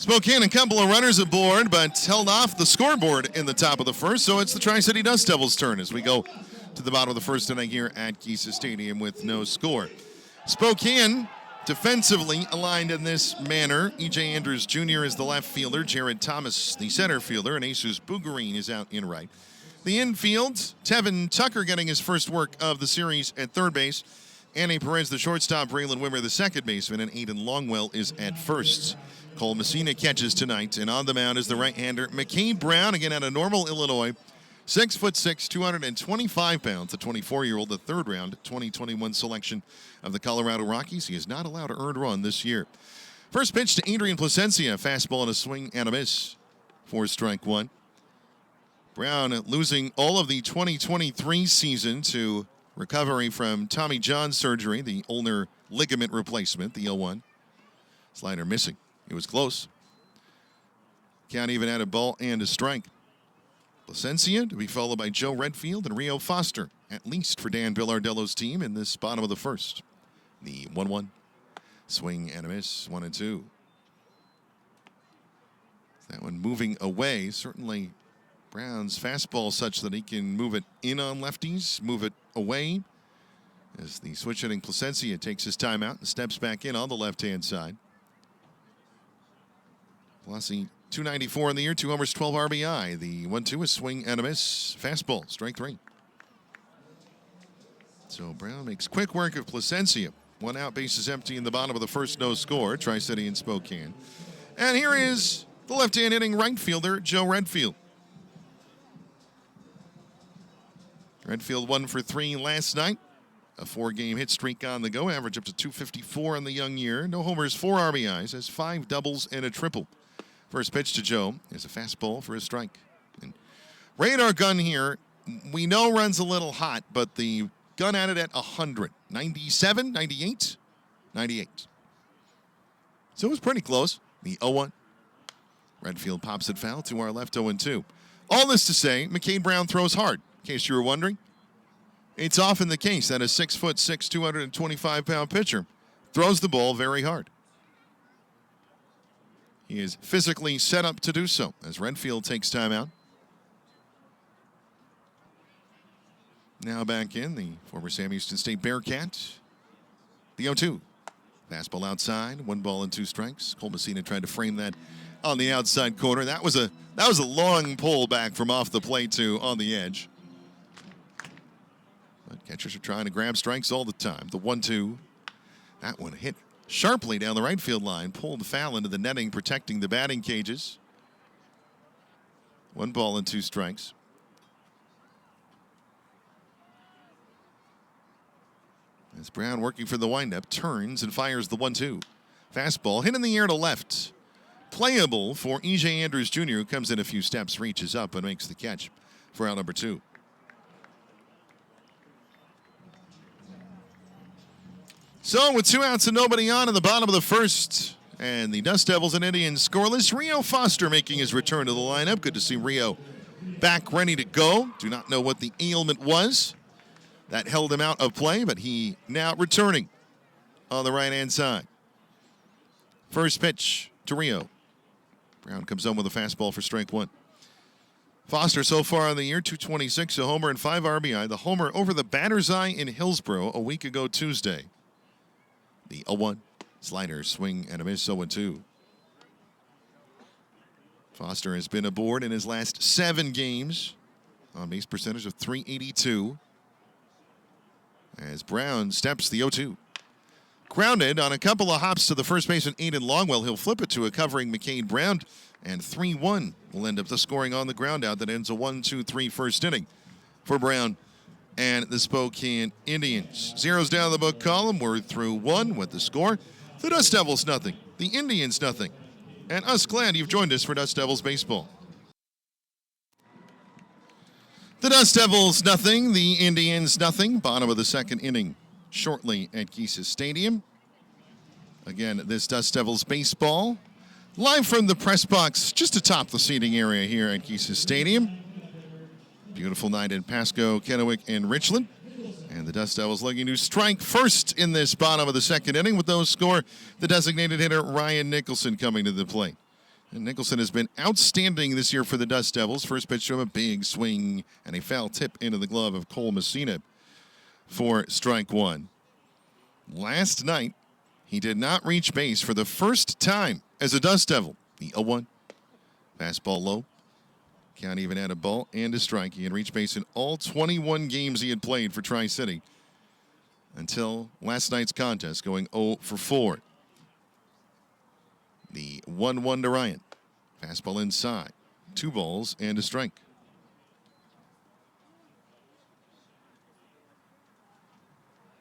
Spokane, a couple of runners aboard, but held off the scoreboard in the top of the first, so it's the Tri-City Dust Devils' turn as we go to the bottom of the first inning here at Kisa Stadium with no score. Spokane defensively aligned in this manner. E.J. Andrews Jr. is the left fielder, Jared Thomas the center fielder, and Jesus Bougarine is out in right. The infield, Tevin Tucker getting his first work of the series at third base. Annie Perez, the shortstop, Braylon Wimmer, the second baseman, and Aiden Longwell is at first. Cole Messina catches tonight, and on the mound is the right-hander McCade Brown, again out of Normal, Illinois. 6'6", 225 pounds, the 24-year-old, the third-round 2021 selection of the Colorado Rockies. He is not allowed an earned run this year. First pitch to Adrian Placencia, fastball and a swing and a miss for strike one. Brown losing all of the 2023 season to recovery from Tommy John surgery, the ulnar ligament replacement, the 0-1. Slider missing. It was close. Count even had a ball and a strike. Placencia to be followed by Joe Redfield and Rio Foster, at least for Dan Villardello's team in this bottom of the first. The 1-1. Swing and a miss, 1-2. That one moving away. Certainly Brown's fastball such that he can move it in on lefties, move it away. As the switch-hitting Placencia takes his time out and steps back in on the left-hand side. Velocity 294 in the year, 2 homers, 12 RBI. The 1-2 is swing and a miss. Fastball, strike three. So Brown makes quick work of Placencia. One out, bases empty in the bottom of the first, no score. Tri-City and Spokane. And here is the left-hand hitting right fielder, Joe Redfield. Redfield 1 for 3 last night. A 4-game hit streak on the go, average up to 254 in the young year. No homers, 4 RBIs, has 5 doubles and a triple. First pitch to Joe is a fastball for a strike. And radar gun here, we know runs a little hot, but the gun at it at 100. 97, 98, 98. So it was pretty close. The 0-1. Redfield pops it foul to our left, 0-2. All this to say, McCade Brown throws hard, in case you were wondering. It's often the case that a 6'6", 225-pound pitcher throws the ball very hard. He is physically set up to do so as Redfield takes time out. Now back in, the former Sam Houston State Bearcat. The 0-2. Fastball outside, 1 ball and 2 strikes. Cole Messina tried to frame that on the outside corner. That was a long pull back from off the plate to on the edge. But catchers are trying to grab strikes all the time. The 1-2. That one hit sharply down the right field line, pulled foul into the netting, protecting the batting cages. 1 ball and 2 strikes. As Brown, working for the windup, turns and fires the 1-2. Fastball hit in the air to left. Playable for E.J. Andrews Jr., who comes in a few steps, reaches up, and makes the catch for out number 2. So with 2 outs and nobody on in the bottom of the first, and the Dust Devils and Indians scoreless, Rio Foster making his return to the lineup. Good to see Rio back ready to go. Do not know what the ailment was that held him out of play, but he now returning on the right-hand side. First pitch to Rio. Brown comes home with a fastball for strike 1. Foster so far on the year, 226, a homer and 5 RBI. The homer over the batter's eye in Hillsboro a week ago Tuesday. The 0-1. Slider, swing, and a miss, 0-2. Foster has been aboard in his last 7 games. On base percentage of .382. As Brown steps the 0-2. Grounded on a couple of hops to the first baseman, Aiden Longwell. He'll flip it to a covering McCade Brown. And 3-1 will end up the scoring on the ground out that ends a 1-2-3 first inning for Brown and the Spokane Indians. Zeros down the book column. We're through 1 with the score. The Dust Devils, nothing. The Indians, nothing. And us glad you've joined us for Dust Devils baseball. The Dust Devils, nothing. The Indians, nothing. Bottom of the second inning shortly at Kisa Stadium. Again, this Dust Devils baseball live from the press box just atop the seating area here at Kisa Stadium. Beautiful night in Pasco, Kennewick, and Richland. And the Dust Devils looking to strike first in this bottom of the second inning with those score the designated hitter Ryan Nicholson coming to the plate. And Nicholson has been outstanding this year for the Dust Devils. First pitch to him, a big swing and a foul tip into the glove of Cole Messina for strike one. Last night, he did not reach base for the first time as a Dust Devil. The 0-1. Fastball low. Count even had a ball and a strike. He had reached base in all 21 games he had played for Tri-City until last night's contest, going 0 for 4. The 1-1 to Ryan. Fastball inside. 2 balls and a strike.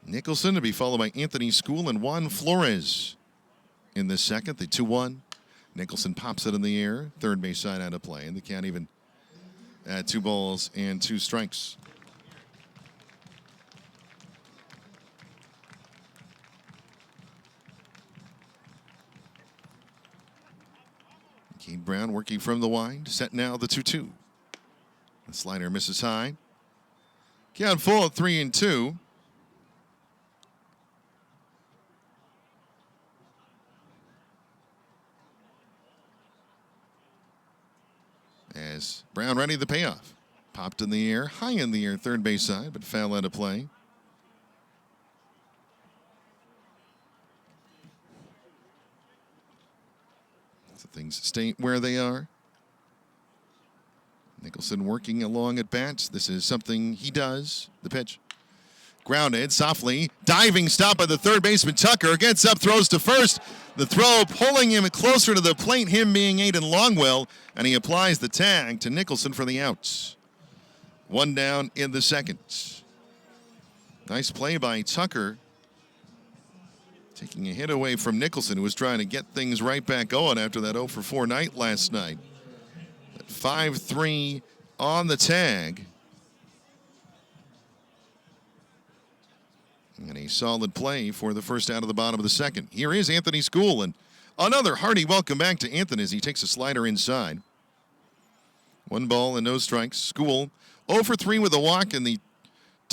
Nicholson to be followed by Anthony School and Juan Flores in the second. The 2-1. Nicholson pops it in the air. Third base side out of play. And the count even at 2 balls and 2 strikes. McCade Brown working from the wide. Set now the 2-2. The slider misses high. Count full at 3-2. As Brown ready the payoff. Popped in the air, high in the air, third base side, but foul out of play. So things stay where they are. Nicholson working along at bats. This is something he does. The pitch. Grounded softly. Diving stop by the third baseman Tucker. Gets up, throws to first. The throw pulling him closer to the plate, him being Aiden Longwell. And he applies the tag to Nicholson for the outs. 1 down in the second. Nice play by Tucker. Taking a hit away from Nicholson, who was trying to get things right back going after that 0 for 4 night last night. 5-3 on the tag. And a solid play for the first out of the bottom of the second. Here is Anthony School, and another hearty welcome back to Anthony as he takes a slider inside. 1 ball and no strikes. School 0 for 3 with a walk in the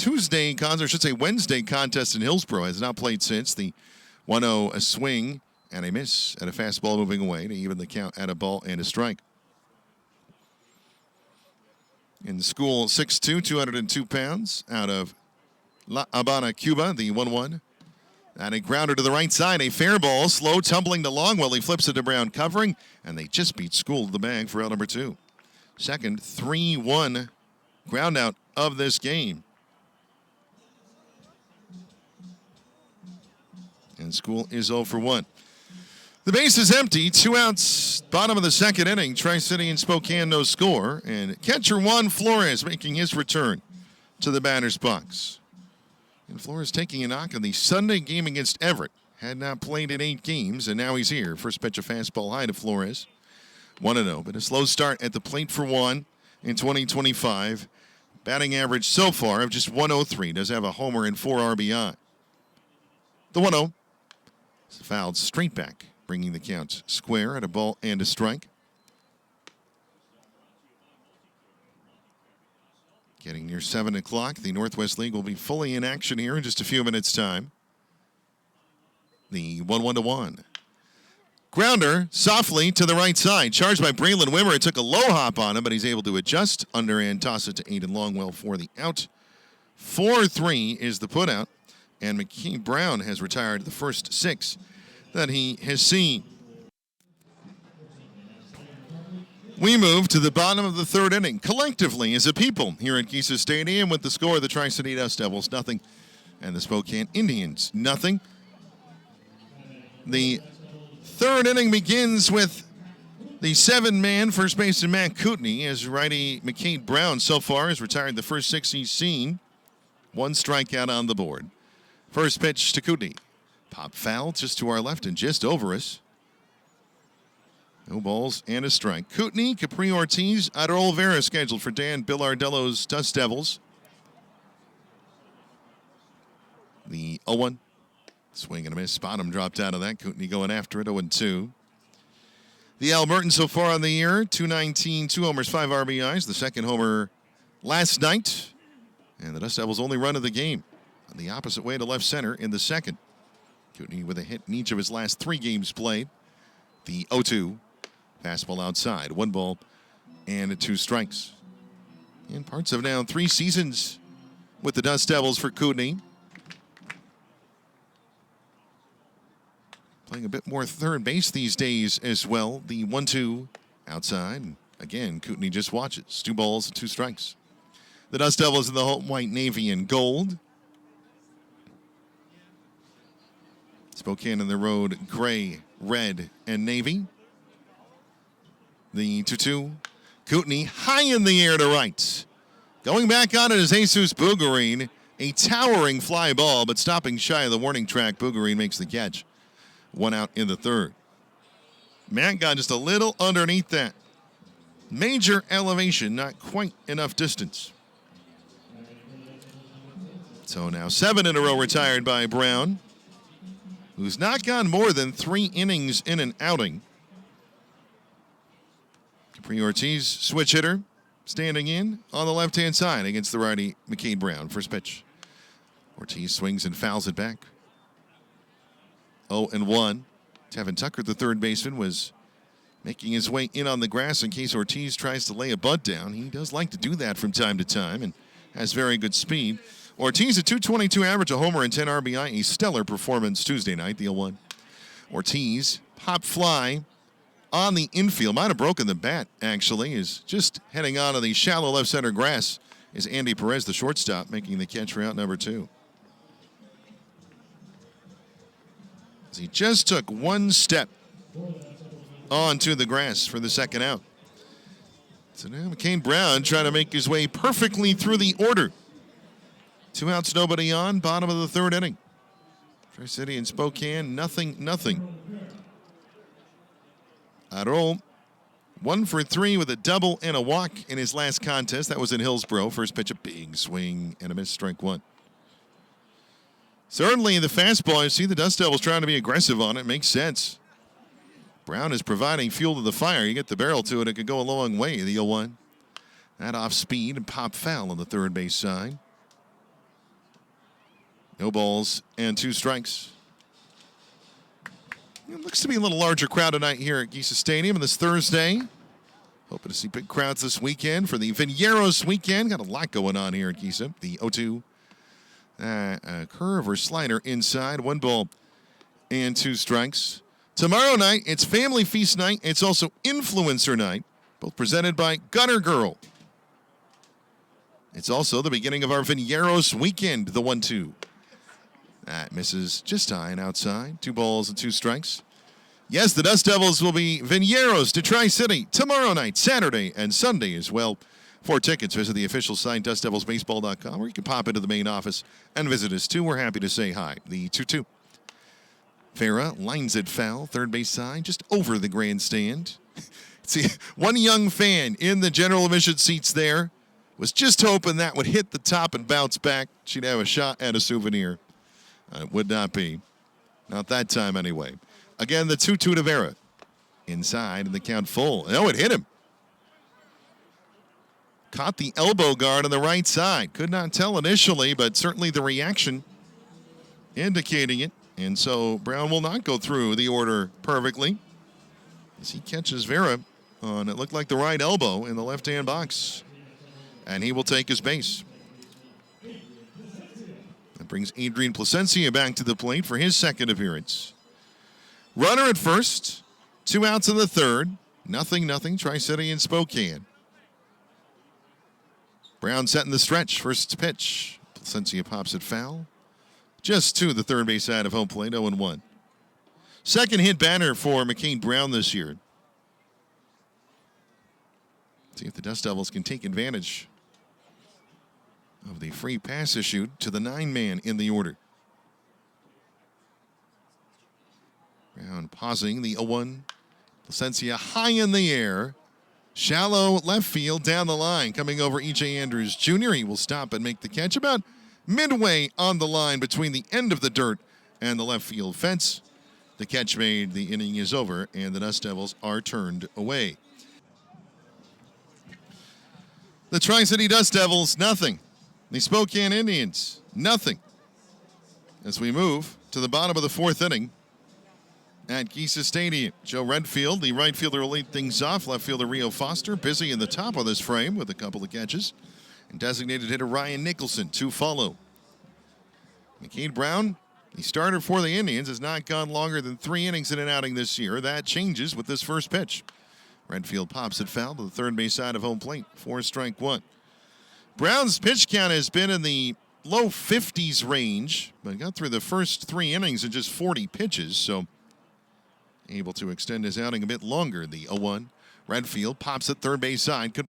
Wednesday contest in Hillsborough. Has not played since. The 1-0, a swing and a miss and a fastball moving away to even the count at a ball and a strike. In School, 6'2", 202 pounds, out of La Habana, Cuba, the 1-1. And a grounder to the right side, a fair ball, slow tumbling to Longwell. He flips it to Brown covering, and they just beat School to the bag for out number 2. Second, 3-1 ground out of this game. And School is 0 for 1. The base is empty. 2 outs, bottom of the second inning. Tri-City and Spokane, no score. And catcher Juan Flores making his return to the batter's box. And Flores taking a knock on the Sunday game against Everett. Had not played in 8 games, and now he's here. First pitch, a fastball high to Flores. 1-0, but a slow start at the plate for Juan in 2025. Batting average so far of just 103. Does have a homer and 4 RBI. The 1-0 is fouled straight back, bringing the count square at a ball and a strike. Getting near 7 o'clock. The Northwest League will be fully in action here in just a few minutes' time. The 1-1 to Juan. Grounder softly to the right side. Charged by Braylon Wimmer. It took a low hop on him, but he's able to adjust under and toss it to Aiden Longwell for the out. 4-3 is the putout. And McCade Brown has retired the first 6 that he has seen. We move to the bottom of the third inning, collectively as a people here at Kisa Stadium with the score of the Tri-City Dust Devils, 0, and the Spokane Indians, 0. The third inning begins with the 7-man first baseman Matt Kootenai, as righty McCade Brown so far has retired the first 6 he's seen. 1 strikeout on the board. First pitch to Kootenai. Pop foul just to our left and just over us. No balls and a strike. Kootenai, Capri Ortiz, Adder Olvera scheduled for Dan Billardello's Dust Devils. The 0-1. Swing and a miss. Bottom dropped out of that. Kootenai going after it, 0-2. The Albertan so far on the year, 219, 2 homers, 5 RBIs. The second homer last night. And the Dust Devils only run of the game. On the opposite way to left center in the second. Kootenai with a hit in each of his last 3 games played. The 0-2. Fastball outside. 1 ball and 2 strikes. And parts of now 3 seasons with the Dust Devils for Kootenai. Playing a bit more third base these days as well. The 1-2 outside. Again, Kootenai just watches. 2 balls and 2 strikes. The Dust Devils in the home white, navy, and gold. Spokane in the road, gray, red, and navy. The 2-2. Kootenai high in the air to right. Going back on it is Jesus Bougarine. A towering fly ball, but stopping shy of the warning track. Bougarine makes the catch. 1 out in the third. Matt got just a little underneath that. Major elevation, not quite enough distance. So now 7 in a row retired by Brown, who's not gone more than 3 innings in an outing. Capri Ortiz, switch hitter, standing in on the left-hand side against the righty McCade Brown. First pitch. Ortiz swings and fouls it back. 0-1. Tevin Tucker, the third baseman, was making his way in on the grass in case Ortiz tries to lay a bunt down. He does like to do that from time to time and has very good speed. Ortiz, a .222 average, a homer, and 10 RBI. A stellar performance Tuesday night, the 0-1. Ortiz, pop fly on the infield. Might have broken the bat, actually. Is just heading on to the shallow left center grass is Andy Perez, the shortstop, making the catch for out number 2. As he just took 1 step onto the grass for the second out. So now McCade Brown trying to make his way perfectly through the order. 2 outs, nobody on, bottom of the third inning. Tri-City and Spokane, nothing. Aro, 1 for 3 with a double and a walk in his last contest. That was in Hillsboro. First pitch, a big swing and a miss, strike 1. Certainly the fastball, you see the Dust Devils trying to be aggressive on it. Makes sense. Brown is providing fuel to the fire. You get the barrel to it, it could go a long way, the 0-1. That off speed and pop foul on the third base side. No balls and 2 strikes. It looks to be a little larger crowd tonight here at Giesa Stadium this Thursday. Hoping to see big crowds this weekend for the Vinieros weekend. Got a lot going on here at Giesa. The 0-2. Curve or slider inside. 1 ball and 2 strikes. Tomorrow night, it's Family Feast night. It's also Influencer night, both presented by Gutter Girl. It's also the beginning of our Vinieros weekend, the 1-2. That misses just high and outside. 2 balls and 2 strikes. Yes, the Dust Devils will be Vinieros to Tri-City tomorrow night, Saturday, and Sunday as well. For tickets, visit the official site, dustdevilsbaseball.com, or you can pop into the main office and visit us too. We're happy to say hi. The 2-2. Farah lines it foul, third base side, just over the grandstand. See, one young fan in the general admission seats there was just hoping that would hit the top and bounce back. She'd have a shot at a souvenir. It would not be. Not that time, anyway. Again, the 2-2 to Vera. Inside, and the count full. Oh, it hit him. Caught the elbow guard on the right side. Could not tell initially, but certainly the reaction indicating it. And so Brown will not go through the order perfectly as he catches Vera on, it looked like the right elbow in the left-hand box. And he will take his base. That brings Adrian Placencia back to the plate for his second appearance. Runner at first, 2 outs in the third. 0-0, Tri-City and Spokane. Brown setting the stretch, first pitch. Placencia pops it foul. Just to the third base side of home plate, 0-1. Second hit batter for McCade Brown this year. See if the Dust Devils can take advantage of the free pass issued to the 9-man in the order. Brown pausing the 0-1. Placencia high in the air. Shallow left field down the line. Coming over E.J. Andrews Jr. He will stop and make the catch about midway on the line between the end of the dirt and the left field fence. The catch made, the inning is over, and the Dust Devils are turned away. The Tri-City Dust Devils, nothing. The Spokane Indians, nothing. As we move to the bottom of the fourth inning, at Giza Stadium. Joe Redfield, the right fielder, will lead things off. Left fielder Rio Foster busy in the top of this frame with a couple of catches. And designated hitter Ryan Nicholson to follow. McCade Brown, the starter for the Indians, has not gone longer than 3 innings in an outing this year. That changes with this first pitch. Redfield pops it foul to the third base side of home plate. 4-1. Brown's pitch count has been in the low 50s range, but got through the first 3 innings in just 40 pitches, so able to extend his outing a bit longer. The 0-1. Redfield pops at third base side. Could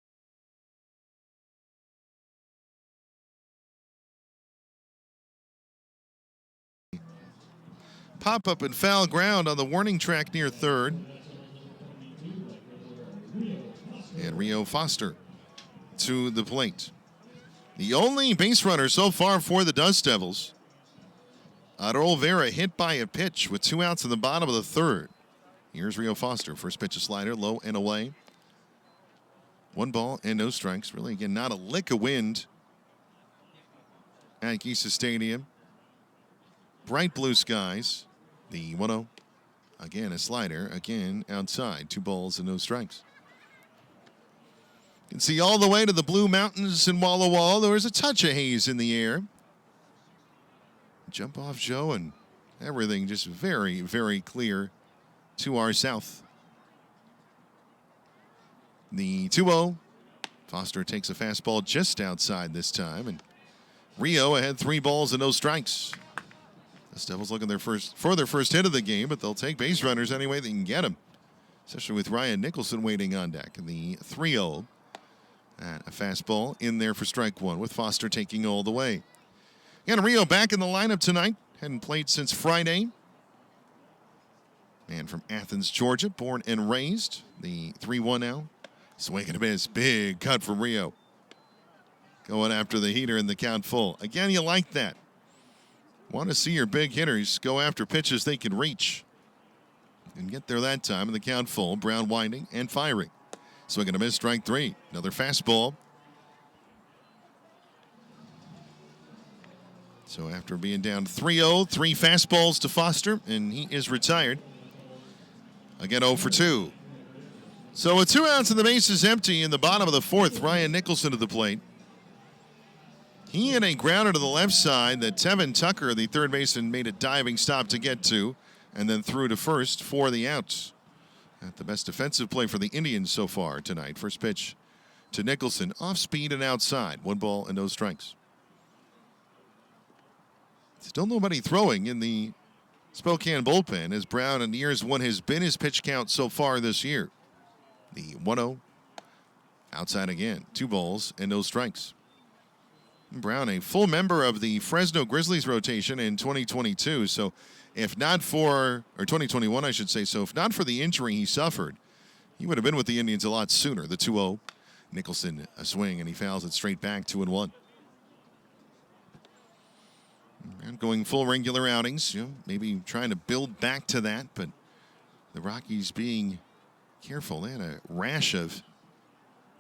pop up and foul ground on the warning track near third. And Rio Foster to the plate. The only base runner so far for the Dust Devils. Adol Vera hit by a pitch with 2 outs in the bottom of the third. Here's Rio Foster. First pitch, a slider, low and away. 1 ball and no strikes. Really, again, not a lick of wind at Giza Stadium. Bright blue skies. The 1-0. Again, a slider. Again, outside. 2 balls and no strikes. You can see all the way to the Blue Mountains in Walla Walla. There's a touch of haze in the air. Jump off Joe, and everything just very, very clear to our south. The 2-0. Foster takes a fastball just outside this time, and Rio ahead 3 balls and no strikes. The Devils looking for their first hit of the game, but they'll take base runners any way they can get them, especially with Ryan Nicholson waiting on deck. And the 3-0. A fastball in there for strike 1 with Foster taking all the way. Again, Rio back in the lineup tonight. Hadn't played since Friday. Man from Athens, Georgia, born and raised. The 3-1 now. Swing and a miss. Big cut from Rio. Going after the heater in the count full. Again, you like that. Want to see your big hitters go after pitches they can reach. And get there that time in the count full. Brown winding and firing. Swing and a miss, strike 3. Another fastball. So after being down 3-0, 3 fastballs to Foster, and he is retired. Again, 0 for 2. So with 2 outs and the bases empty in the bottom of the 4th, Ryan Nicholson to the plate. He hit a grounder to the left side that Tevin Tucker, the third baseman, made a diving stop to get to, and then threw to first for the outs. At the best defensive play for the Indians so far tonight. First pitch to Nicholson, off speed and outside. 1 ball and no strikes. Still nobody throwing in the Spokane bullpen as Brown in years 1 has been his pitch count so far this year. The 1-0. Outside again. 2 balls and no strikes. Brown, a full member of the Fresno Grizzlies rotation in 2022. So if not for, or 2021, I should say, so if not for the injury he suffered, he would have been with the Indians a lot sooner. The 2-0. Nicholson, a swing, and he fouls it straight back, 2-1. And going full regular outings, maybe trying to build back to that, but the Rockies being careful. They had a rash of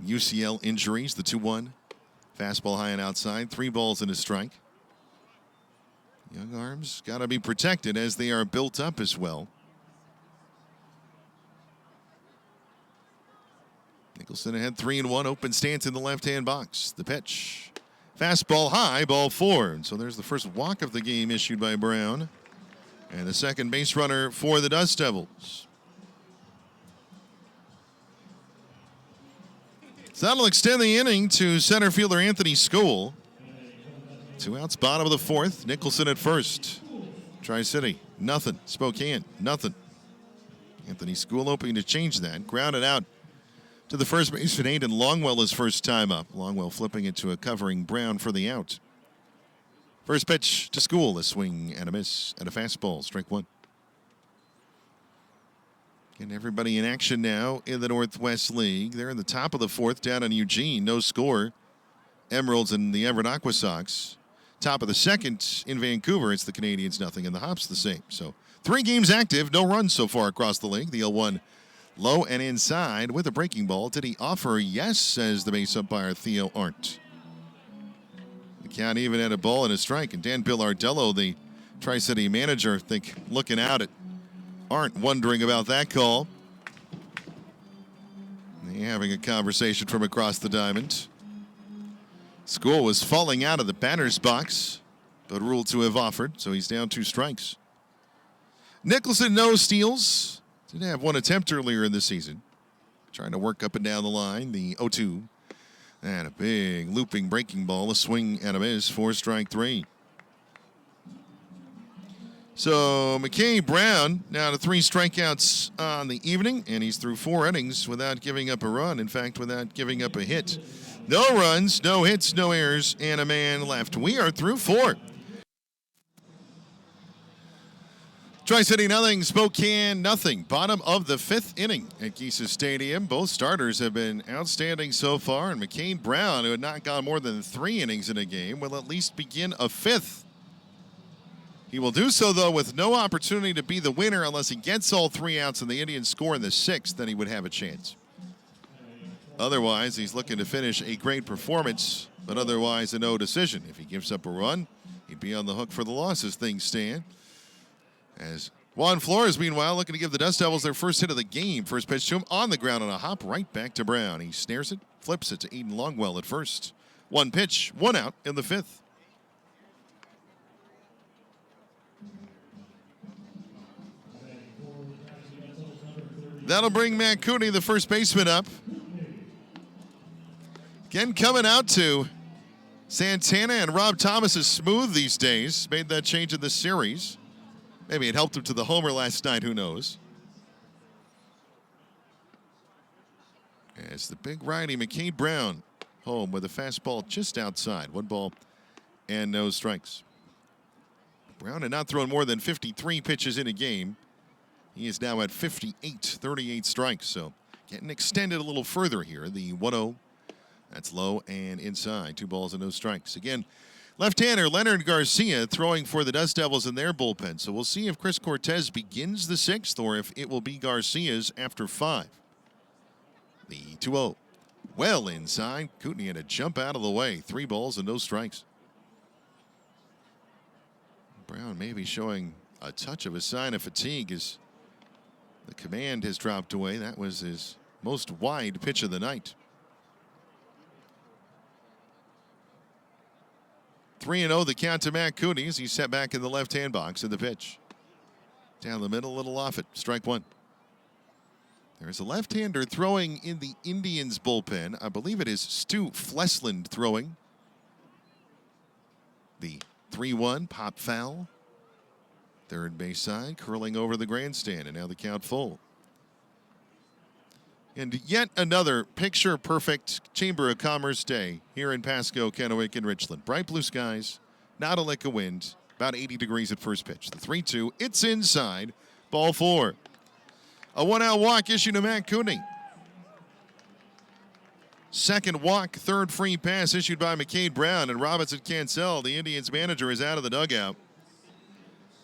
UCL injuries. The 2-1. Fastball high and outside. 3 balls and a strike. Young arms got to be protected as they are built up as well. Nicholson ahead 3-1. Open stance in the left-hand box. The pitch. Fastball high, ball 4. And so there's the first walk of the game issued by Brown. And the second base runner for the Dust Devils. So that'll extend the inning to center fielder Anthony School. 2 outs, bottom of the 4th. Nicholson at first. Tri-City, nothing. Spokane, nothing. Anthony School hoping to change that. Grounded out to the first baseman, Aiden Longwell, his first time up. Longwell flipping it to a covering Brown for the out. First pitch to School, a swing and a miss and a fastball, strike 1. Getting everybody in action now in the Northwest League. They're in the top of the 4th down in Eugene. No score. Emeralds and the Everett Aqua Sox. Top of the 2nd in Vancouver. It's the Canadians, nothing, and the Hops the same. So 3 games active, no runs so far across the league. The 0-1 low and inside with a breaking ball. Did he offer? Yes, says the base umpire Theo Arndt. The count even had a ball and a strike. And Dan Bill Ardello, the Tri-City manager, looking out at aren't wondering about that call. They're having a conversation from across the diamond. School was falling out of the batter's box, but ruled to have offered, so he's down 2 strikes. Nicholson, no steals. Did have 1 attempt earlier in the season. Trying to work up and down the line. The 0-2. And a big looping breaking ball. A swing and a miss. 4 strike 3. So McCade Brown now to 3 strikeouts on the evening, and he's through 4 innings without giving up a run. In fact, without giving up a hit. No runs, no hits, no errors, and a man left. We are through 4. Tri-City nothing, Spokane nothing. Bottom of the 5th inning at Geisa Stadium. Both starters have been outstanding so far, and McCade Brown, who had not gone more than 3 innings in a game, will at least begin a 5th. He will do so, though, with no opportunity to be the winner unless he gets all 3 outs and the Indians score in the 6th, then he would have a chance. Otherwise, he's looking to finish a great performance, but otherwise a no decision. If he gives up a run, he'd be on the hook for the loss as things stand. As Juan Flores, meanwhile, looking to give the Dust Devils their first hit of the game. First pitch to him on the ground on a hop right back to Brown. He snares it, flips it to Aiden Longwell at first. 1 pitch, 1 out in the 5th. That'll bring Matt Cooney, the first baseman, up. Again, coming out to Santana, and Rob Thomas is smooth these days. Made that change in the series. Maybe it helped him to the homer last night, who knows. As the big righty McCade Brown home with a fastball just outside. 1 ball and no strikes. Brown had not thrown more than 53 pitches in a game. He is now at 58, 38 strikes. So getting extended a little further here. The 1-0. That's low and inside. 2 balls and no strikes. Again, left-hander Leonard Garcia throwing for the Dust Devils in their bullpen. So we'll see if Chris Cortez begins the 6th or if it will be Garcia's after 5. The 2-0. Well inside. Kootenai had to jump out of the way. 3 balls and no strikes. Brown maybe showing a touch of a sign of fatigue as the command has dropped away. That was his most wide pitch of the night. 3-0 the count to Matt Cooney as he's set back in the left-hand box in the pitch. Down the middle, a little off it. Strike 1. There's a left-hander throwing in the Indians bullpen. I believe it is Stu Flesland throwing. The 3-1 pop foul. Third base side curling over the grandstand, and now the count full. And yet another picture-perfect Chamber of Commerce day here in Pasco, Kennewick, and Richland. Bright blue skies, not a lick of wind, about 80 degrees at first pitch. The 3-2, it's inside, ball 4. A 1-out walk issued to Matt Cooney. Second walk, third free pass issued by McCade Brown, and Robinson Cancel, the Indians manager, is out of the dugout.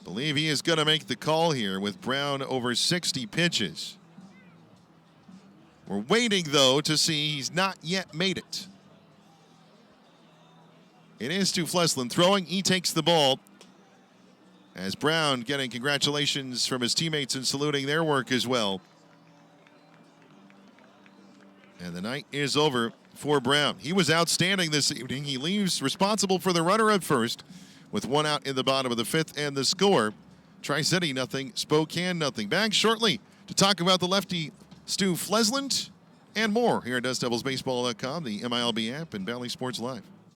Believe he is going to make the call here with Brown over 60 pitches. We're waiting, though, to see. He's not yet made it. It is to Flesland throwing. He takes the ball. As Brown getting congratulations from his teammates and saluting their work as well. And the night is over for Brown. He was outstanding this evening. He leaves responsible for the runner at first with 1 out in the bottom of the 5th, and the score, Tri-City nothing, Spokane nothing. Back shortly to talk about the lefty Stu Flesland and more here at DustDevilsBaseball.com, the MILB app, and Valley Sports Live.